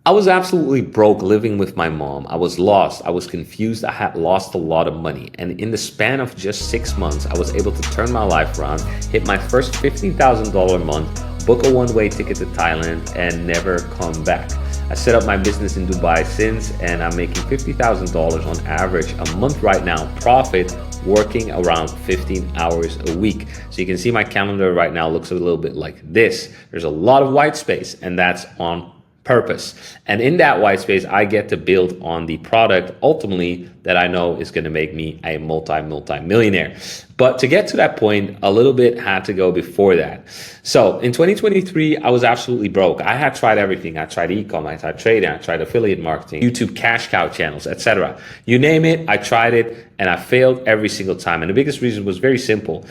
I was absolutely broke living with my mom. I was lost. I was confused. I had lost a lot of money. And in the span of just 6 months, I was able to turn my life around, hit my first $15,000 a month, book a one-way ticket to Thailand, and never come back. I set up my business in Dubai since, and I'm making $50,000 on average a month right now, profit working around 15 hours a week. So you can see my calendar right now looks a little bit like this. There's a lot of white space, and that's on purpose. And in that white space, I get to build on the product ultimately that I know is going to make me a multi-millionaire. But to get to that point, a little bit had to go before that. So in 2023, I was absolutely broke. I had tried everything. I tried e-com, I tried trading, I tried affiliate marketing, YouTube cash cow channels, etc. You name it, I tried it and I failed every single time. And the biggest reason was very simple.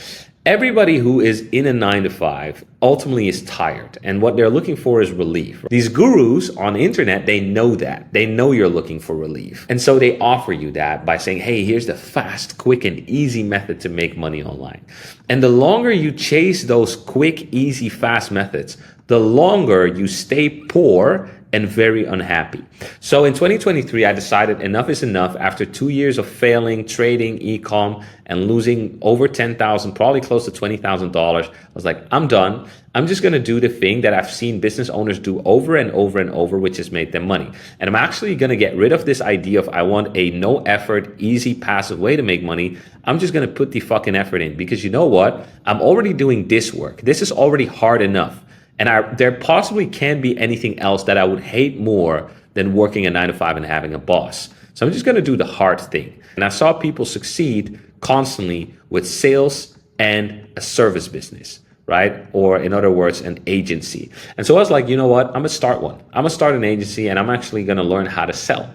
Everybody who is in a 9 to 5 ultimately is tired, and what they're looking for is relief. These gurus on the internet, they know that. They know you're looking for relief. And so they offer you that by saying, hey, here's the fast, quick, and easy method to make money online. And the longer you chase those quick, easy, fast methods, the longer you stay poor and very unhappy. So in 2023, I decided enough is enough. After 2 years of failing, trading, e-com, and losing over 10,000, probably close to $20,000, I was like, I'm done. I'm just gonna do the thing that I've seen business owners do over and over and over, which has made them money. And I'm actually gonna get rid of this idea of I want a no effort, easy, passive way to make money. I'm just gonna put the fucking effort in, because you know what? I'm already doing this work. This is already hard enough. And there possibly can be anything else that I would hate more than working a 9 to 5 and having a boss. So I'm just going to do the hard thing. And I saw people succeed constantly with sales and a service business, right? Or in other words, an agency. And so I was like, you know what? I'm going to start one. I'm going to start an agency and I'm actually going to learn how to sell.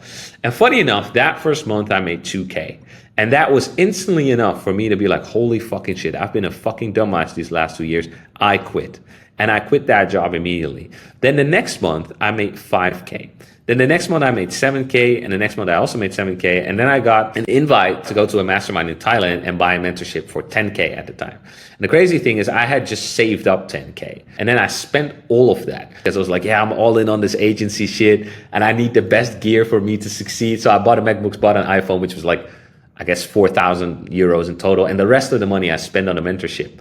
And funny enough, that first month I made 2K. And that was instantly enough for me to be like, holy fucking shit, I've been a fucking dumbass these last 2 years. I quit. And I quit that job immediately. Then the next month, I made 5K. Then the next month, I made 7K. And the next month, I also made 7K. And then I got an invite to go to a mastermind in Thailand and buy a mentorship for 10K at the time. And the crazy thing is I had just saved up 10K. And then I spent all of that because I was like, yeah, I'm all in on this agency shit. And I need the best gear for me to succeed. So I bought a MacBook, bought an iPhone, which was like, I guess, 4,000 euros in total. And the rest of the money I spent on a mentorship.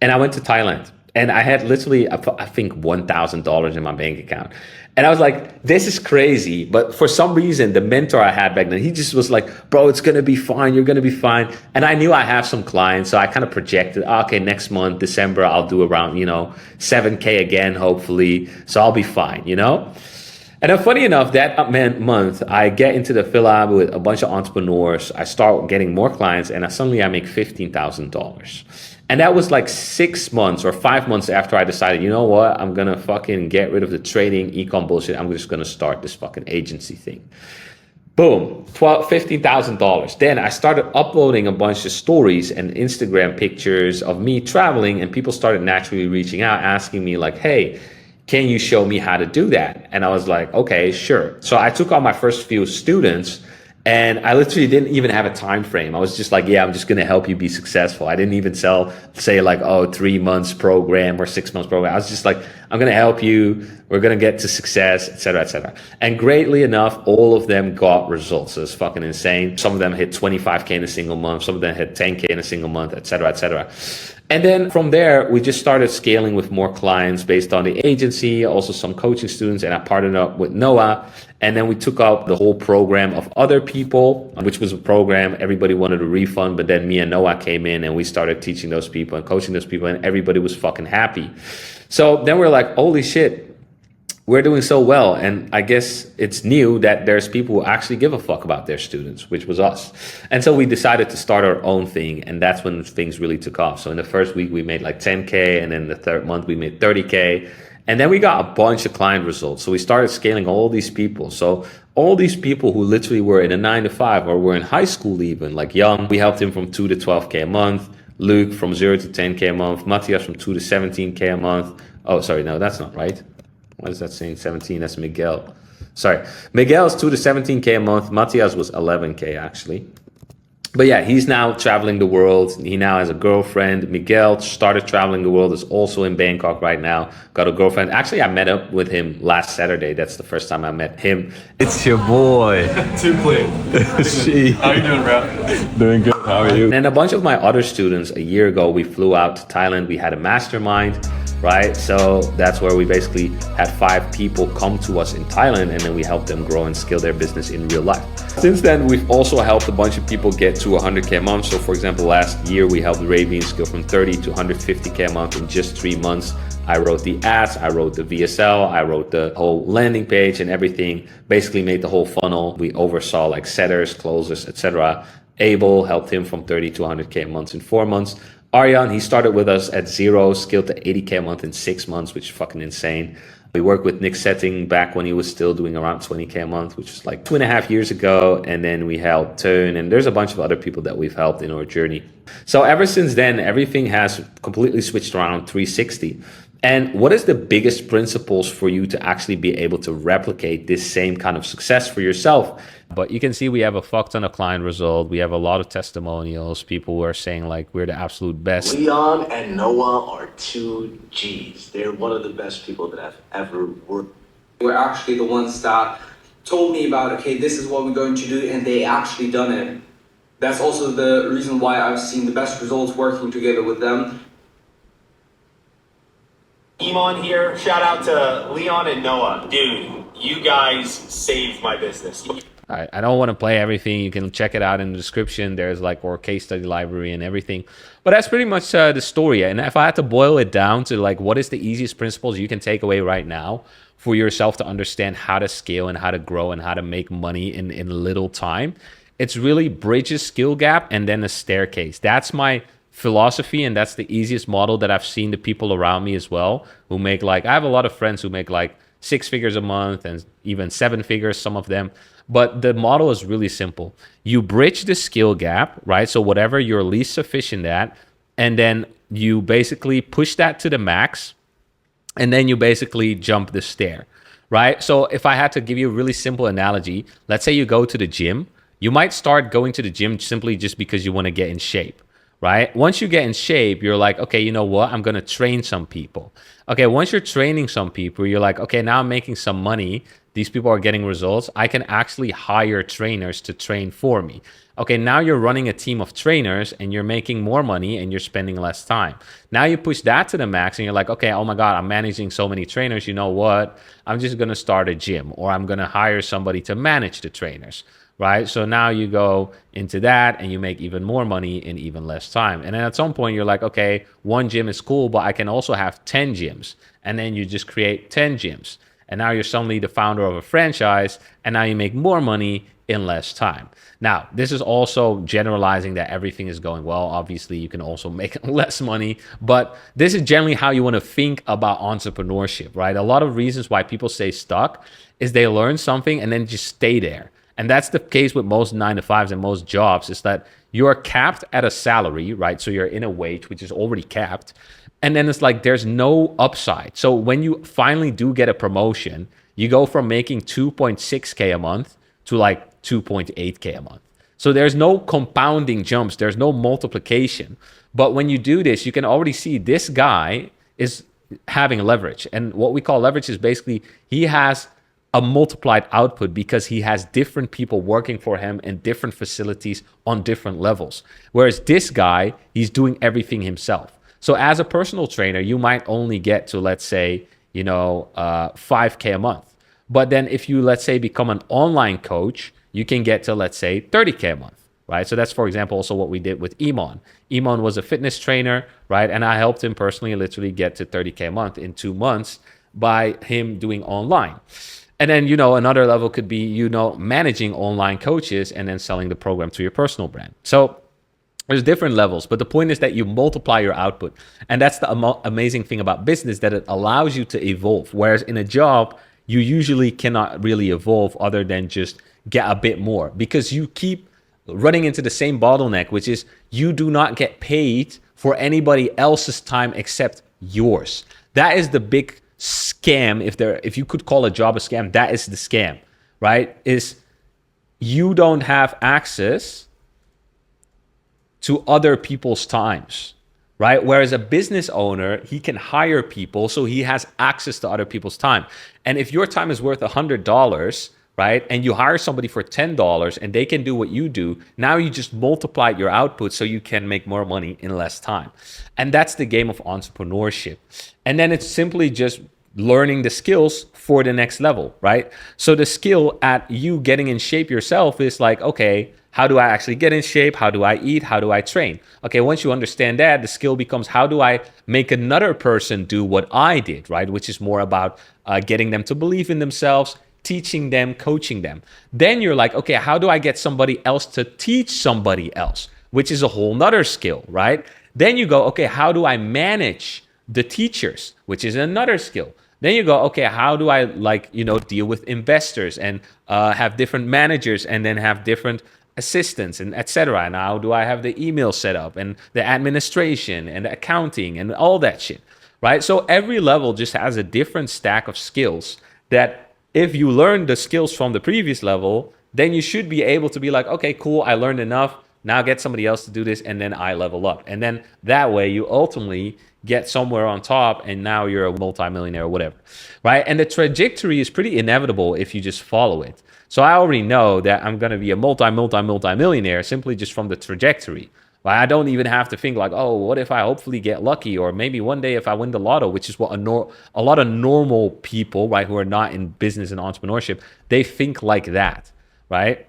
And I went to Thailand. And I had literally, I think, $1,000 in my bank account. And I was like, this is crazy. But for some reason, the mentor I had back then, he just was like, bro, it's going to be fine. You're going to be fine. And I knew I have some clients. So I kind of projected, okay, next month, December, I'll do around, 7K again, hopefully. So I'll be fine, And then funny enough, that month, I get into the Philab with a bunch of entrepreneurs. I start getting more clients and suddenly I make $15,000. And that was like 6 months or 5 months after I decided, you know what, I'm going to fucking get rid of the trading e-com bullshit. I'm just going to start this fucking agency thing. Boom, $15,000. Then I started uploading a bunch of stories and Instagram pictures of me traveling, and people started naturally reaching out, asking me like, hey, can you show me how to do that? And I was like, okay, sure. So I took on my first few students. And I literally didn't even have a time frame. I was just like, yeah, I'm just going to help you be successful. I didn't even say like, 3 months program or 6 months program. I was just like, I'm going to help you. We're going to get to success, et cetera, et cetera. And greatly enough, all of them got results. It was fucking insane. Some of them hit 25K in a single month. Some of them hit 10K in a single month, et cetera, et cetera. And then from there, we just started scaling with more clients based on the agency, also some coaching students, and I partnered up with Noah. And then we took up the whole program of other people, which was a program everybody wanted a refund. But then me and Noah came in and we started teaching those people and coaching those people, and everybody was fucking happy. So then we're like, holy shit, we're doing so well. And I guess it's new that there's people who actually give a fuck about their students, which was us. And so we decided to start our own thing. And that's when things really took off. So in the first week, we made like 10K. And then the third month, we made 30K. And then we got a bunch of client results. So we started scaling all these people. So all these people who literally were in a 9 to 5 or were in high school even, like Young, we helped him from 2 to 12K a month. Luke from 0 to 10K a month. Matthias from 2 to 17K a month. Oh, sorry, no, that's not right. What is that saying? 17, that's Miguel. Sorry, Miguel's 2 to 17K a month. Matthias was 11K actually. But yeah, he's now traveling the world. He now has a girlfriend. Miguel started traveling the world, is also in Bangkok right now. Got a girlfriend. Actually, I met up with him last Saturday. That's the first time I met him. It's your boy. Too clean. She. How you doing, bro? Doing good. How are you? And a bunch of my other students, a year ago, we flew out to Thailand. We had a mastermind, right? So that's where we basically had 5 people come to us in Thailand, and then we helped them grow and scale their business in real life. Since then, we've also helped a bunch of people get to 100K a month. So for example, last year, we helped Ray Bean scale from 30 to 150K a month in just 3 months. I wrote the ads, I wrote the VSL, I wrote the whole landing page and everything, basically made the whole funnel. We oversaw like setters, closers, etc. Abel helped him from 30 to 100K a month in 4 months. Aryan, he started with us at 0, scaled to 80K a month in 6 months, which is fucking insane. We worked with Nick Setting back when he was still doing around 20K a month, which was like 2.5 years ago. And then we helped Turn, and there's a bunch of other people that we've helped in our journey. So ever since then, everything has completely switched around 360. And what is the biggest principles for you to actually be able to replicate this same kind of success for yourself? But you can see we have a fuck ton of client result. We have a lot of testimonials. People who are saying like we're the absolute best. Leon and Noah are 2 Gs. They're one of the best people that I've ever worked. Were actually the ones that told me about, okay, this is what we're going to do, and they actually done it. That's also the reason why I've seen the best results working together with them. Iman here. Shout out to Leon and Noah. Dude, you guys saved my business. I don't want to play everything. You can check it out in the description. There's like our case study library and everything. But that's pretty much the story. And if I had to boil it down to like what is the easiest principles you can take away right now for yourself to understand how to scale and how to grow and how to make money in little time, it's really bridge a skill gap and then a staircase. That's my philosophy, and that's the easiest model that I've seen the people around me as well who make like, I have a lot of friends who make like 6 figures a month and even 7 figures, some of them. But the model is really simple. You bridge the skill gap, right? So whatever you're least sufficient at, and then you basically push that to the max, and then you basically jump the stair, right? So if I had to give you a really simple analogy, let's say you go to the gym. You might start going to the gym simply just because you want to get in shape, right? Once you get in shape, you're like, okay, you know what? I'm going to train some people. Okay, once you're training some people, you're like, okay, now I'm making some money. These people are getting results. I can actually hire trainers to train for me. Okay, now you're running a team of trainers and you're making more money and you're spending less time. Now you push that to the max and you're like, okay, oh my God, I'm managing so many trainers. You know what? I'm just going to start a gym, or I'm going to hire somebody to manage the trainers, right? So now you go into that and you make even more money in even less time. And then at some point you're like, okay, 1 gym is cool, but I can also have 10 gyms. And then you just create 10 gyms. And now you're suddenly the founder of a franchise, and now you make more money in less time. Now, this is also generalizing that everything is going well. Obviously, you can also make less money, but this is generally how you want to think about entrepreneurship, right? A lot of reasons why people stay stuck is they learn something and then just stay there. And that's the case with most 9-to-5s and most jobs, is that you're capped at a salary, right? So you're in a wage, which is already capped. And then it's like there's no upside. So when you finally do get a promotion, you go from making 2.6K a month to like 2.8K a month. So there's no compounding jumps. There's no multiplication. But when you do this, you can already see this guy is having leverage. And what we call leverage is basically he has a multiplied output because he has different people working for him in different facilities on different levels. Whereas this guy, he's doing everything himself. So as a personal trainer, you might only get to, let's say, 5K a month. But then if you, let's say, become an online coach, you can get to, let's say, 30K a month, right? So that's, for example, also what we did with Iman. Iman was a fitness trainer, right? And I helped him personally literally get to 30K a month in 2 months by him doing online. And then, another level could be, managing online coaches and then selling the program to your personal brand. So there's different levels, but the point is that you multiply your output. And that's the amazing thing about business, that it allows you to evolve. Whereas in a job, you usually cannot really evolve other than just get a bit more, because you keep running into the same bottleneck, which is you do not get paid for anybody else's time except yours. That is the big scam. If you could call a job a scam, that is the scam, right? Is you don't have access to other people's times, right? Whereas a business owner, he can hire people, so he has access to other people's time. And if your time is worth $100, right, and you hire somebody for $10 and they can do what you do, now you just multiplied your output so you can make more money in less time. And that's the game of entrepreneurship. And then it's simply just learning the skills for the next level, right? So the skill at you getting in shape yourself is like, okay, how do I actually get in shape? How do I eat? How do I train? Okay, once you understand that, the skill becomes how do I make another person do what I did, right? Which is more about getting them to believe in themselves, teaching them, coaching them. Then you're like, okay, how do I get somebody else to teach somebody else? Which is a whole nother skill, right? Then you go, okay, how do I manage the teachers? Which is another skill. Then you go, okay, how do I deal with investors and have different managers and then have different assistants and etc. And how do I have the email set up and the administration and the accounting and all that shit, right? So every level just has a different stack of skills that if you learn the skills from the previous level, then you should be able to be like, okay, cool, I learned enough. Now get somebody else to do this, and then I level up. And then that way you ultimately get somewhere on top, and now you're a multimillionaire or whatever, right? And the trajectory is pretty inevitable if you just follow it. So I already know that I'm going to be a multimillionaire simply just from the trajectory. Right? I don't even have to think like, oh, what if I hopefully get lucky? Or maybe one day if I win the lotto, which is what a lot of normal people, right, who are not in business and entrepreneurship, they think like that, right?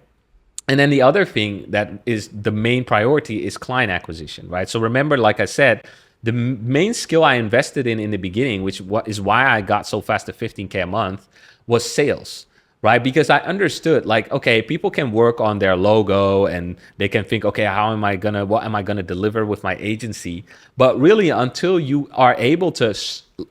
And then the other thing that is the main priority is client acquisition, right? So remember, like I said, the main skill I invested in the beginning, which is why I got so fast to 15K a month, was sales. Right? Because I understood like, okay, people can work on their logo and they can think, okay, what am I gonna deliver with my agency? But really, until you are able to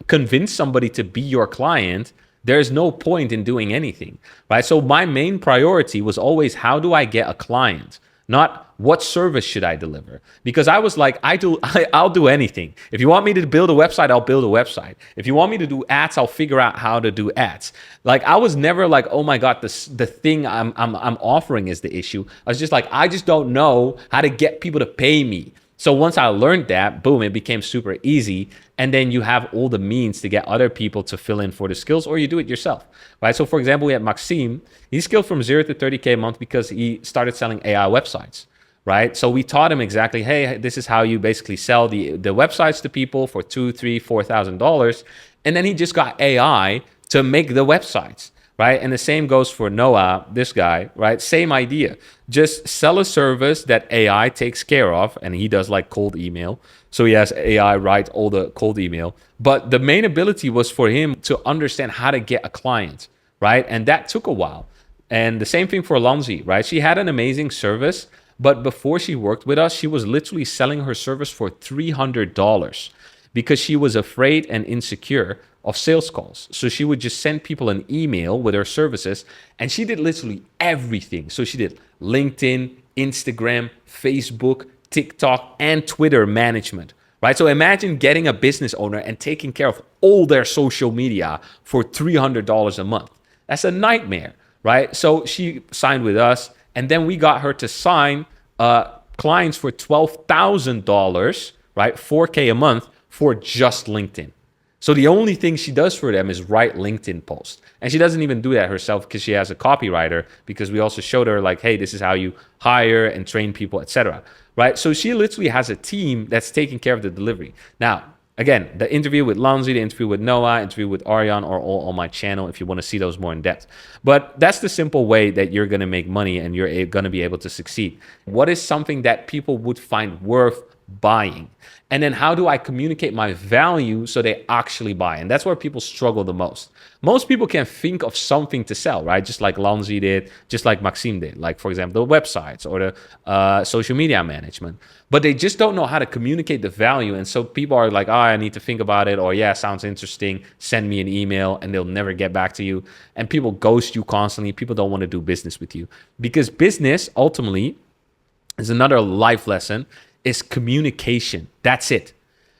convince somebody to be your client, there's no point in doing anything, right? So my main priority was always, how do I get a client? Not what service should I deliver? Because I was like, I'll do anything. If you want me to build a website, I'll build a website. If you want me to do ads, I'll figure out how to do ads. Like I was never like, oh my God, the thing I'm offering is the issue. I was just like, I just don't know how to get people to pay me. So once I learned that, boom, it became super easy. And then you have all the means to get other people to fill in for the skills, or you do it yourself, right? So for example, we had Maxime. He scaled from 0 to 30K a month because he started selling AI websites, right? So we taught him exactly, hey, this is how you basically sell the websites to people for $2,000, $3,000, $4,000. And then he just got AI to make the websites. Right? And the same goes for Noah, this guy, right? Same idea. Just sell a service that AI takes care of, and he does like cold email. So he has AI write all the cold email. But the main ability was for him to understand how to get a client, right? And that took a while. And the same thing for Lanzi, right? She had an amazing service, but before she worked with us, she was literally selling her service for $300 because she was afraid and insecure of sales calls. So she would just send people an email with her services, and she did literally everything. So she did LinkedIn, Instagram, Facebook, TikTok, and Twitter management, right? So imagine getting a business owner and taking care of all their social media for $300 a month. That's a nightmare, right? So she signed with us, and then we got her to sign clients for $12,000, right? 4K a month for just LinkedIn. So the only thing she does for them is write LinkedIn posts. And she doesn't even do that herself because she has a copywriter, because we also showed her like, hey, this is how you hire and train people, etc. Right? So she literally has a team that's taking care of the delivery. Now, again, the interview with Lanzi, the interview with Noah, interview with Arjan are all on my channel if you want to see those more in depth. But that's the simple way that you're going to make money and you're going to be able to succeed. What is something that people would find worth buying? And then how do I communicate my value so they actually buy? And that's where people struggle the most. Most people can think of something to sell, right? Just like Lanzi did, just like Maxime did. Like, for example, the websites or the social media management. But they just don't know how to communicate the value. And so people are like, oh, I need to think about it. Or, yeah, sounds interesting. Send me an email, and they'll never get back to you. And people ghost you constantly. People don't want to do business with you. Because business, ultimately, is another life lesson, is communication. That's it.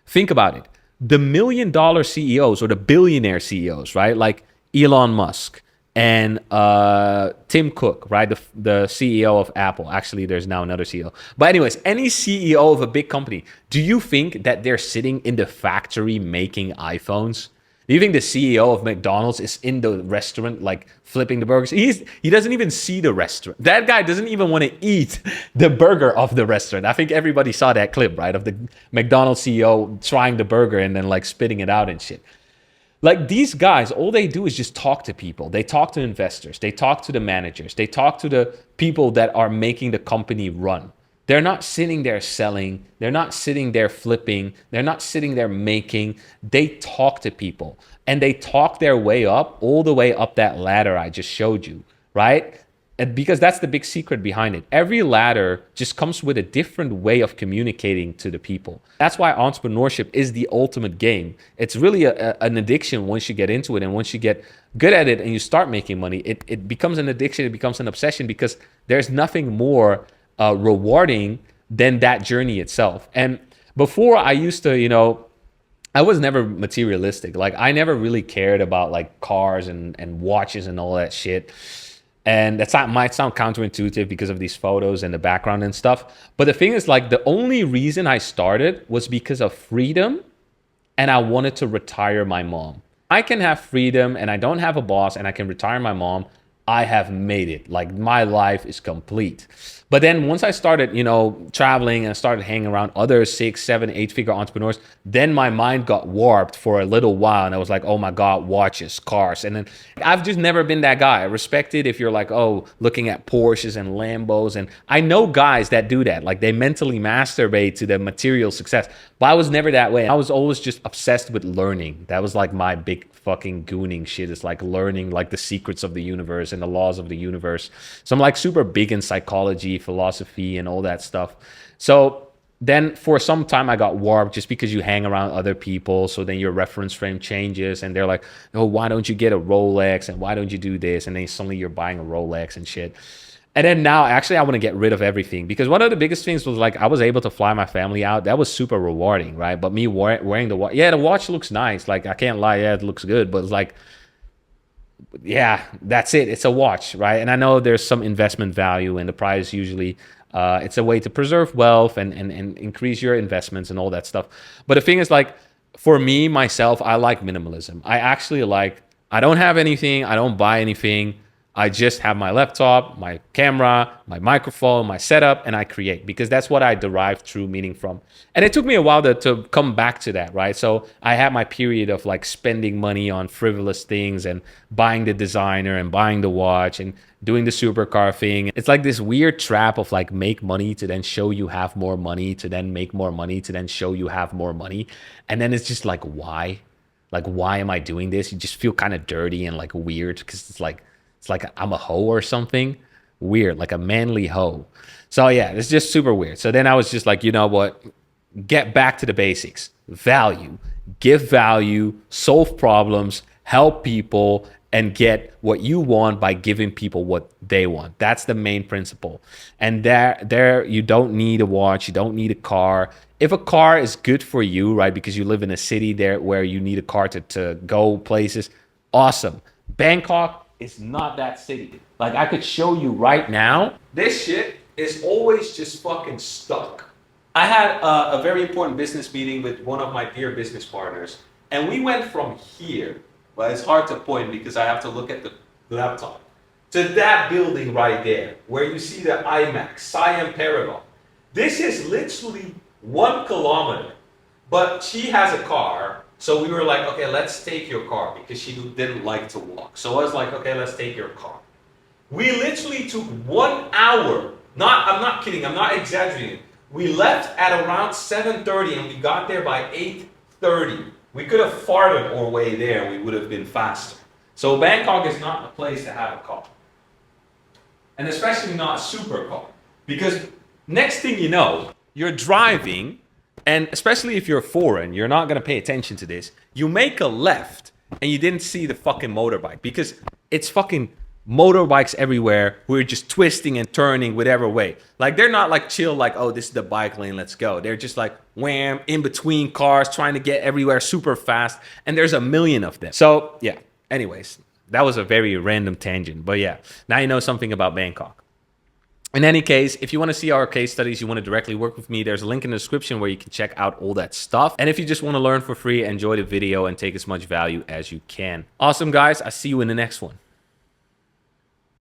Think about it. The $1 million CEOs or the billionaire CEOs, right? Like Elon Musk and Tim Cook, right? The CEO of Apple. Actually, there's now another CEO. But anyways, any CEO of a big company, do you think that they're sitting in the factory making iPhones? Do you think the CEO of McDonald's is in the restaurant like flipping the burgers? He doesn't even see the restaurant. That guy doesn't even want to eat the burger of the restaurant. I think everybody saw that clip, right? Of the McDonald's CEO trying the burger and then like spitting it out and shit. Like these guys, all they do is just talk to people. They talk to investors. They talk to the managers. They talk to the people that are making the company run. They're not sitting there selling. They're not sitting there flipping. They're not sitting there making. They talk to people and they talk their way up, all the way up that ladder I just showed you, right? And because that's the big secret behind it. Every ladder just comes with a different way of communicating to the people. That's why entrepreneurship is the ultimate game. It's really an addiction once you get into it. And once you get good at it and you start making money, it becomes an addiction. It becomes an obsession because there's nothing more rewarding than that journey itself. And before I used to, I was never materialistic. Like I never really cared about like cars and watches and all that shit. And might sound counterintuitive because of these photos and the background and stuff. But the thing is, like, the only reason I started was because of freedom, and I wanted to retire my mom. I can have freedom and I don't have a boss and I can retire my mom. I have made it. Like my life is complete. But then once I started, traveling and started hanging around other 6, 7, 8-figure entrepreneurs, then my mind got warped for a little while. And I was like, oh my God, watches, cars. And then I've just never been that guy. I respect it if you're like, oh, looking at Porsches and Lambos. And I know guys that do that. Like they mentally masturbate to the material success. But I was never that way. I was always just obsessed with learning. That was like my big fucking gooning shit. It's like learning like the secrets of the universe and the laws of the universe. So I'm like super big in psychology, philosophy, and all that stuff. So then for some time I got warped just because you hang around other people. So then your reference frame changes and they're like, oh, why don't you get a Rolex? And why don't you do this? And then suddenly you're buying a Rolex and shit. And then now, actually, I want to get rid of everything because one of the biggest things was like I was able to fly my family out. That was super rewarding, right? But me wearing the watch, the watch looks nice. Like I can't lie, it looks good. But it's like, yeah, that's it. It's a watch, right? And I know there's some investment value in the price. Usually, it's a way to preserve wealth and increase your investments and all that stuff. But the thing is, like, for me, myself, I like minimalism. I don't have anything. I don't buy anything. I just have my laptop, my camera, my microphone, my setup, and I create because that's what I derive true meaning from. And it took me a while to come back to that, right? So I had my period of like spending money on frivolous things and buying the designer and buying the watch and doing the supercar thing. It's like this weird trap of like make money to then show you have more money, to then make more money, to then show you have more money. And then it's just like, why? Like, why am I doing this? You just feel kind of dirty and like weird because it's like I'm a hoe or something. Weird, like a manly hoe. So yeah, it's just super weird. So then I was just like, you know what? Get back to the basics. Value. Give value, solve problems, help people, and get what you want by giving people what they want. That's the main principle. And there you don't need a watch, you don't need a car. If a car is good for you, right, because you live in a city there where you need a car to go places, awesome. Bangkok is not that city. Like I could show you right now. This shit is always just fucking stuck. I had a very important business meeting with one of my dear business partners. And we went from here, but it's hard to point because I have to look at the laptop, to that building right there, where you see the IMAX, Siam Paragon. This is literally 1 kilometer, but she has a car. So we were like, okay, let's take your car because she didn't like to walk. So I was like, okay, let's take your car. We literally took 1 hour. I'm not kidding. I'm not exaggerating. We left at around 7:30 and we got there by 8:30. We could have farted our way there. We would have been faster. So Bangkok is not a place to have a car. And especially not a supercar. Because next thing you know, you're driving, and especially if you're foreign, you're not going to pay attention to this. You make a left and you didn't see the fucking motorbike because it's fucking motorbikes everywhere who are just twisting and turning whatever way. Like they're not like chill, like, oh, this is the bike lane, let's go. They're just like wham, in between cars, trying to get everywhere super fast. And there's a million of them. So yeah, anyways, That was a very random tangent, but yeah, now you know something about Bangkok. In any case, if you want to see our case studies, you want to directly work with me, there's a link in the description where you can check out all that stuff. And if you just want to learn for free, enjoy the video and take as much value as you can. Awesome, guys. I'll see you in the next one.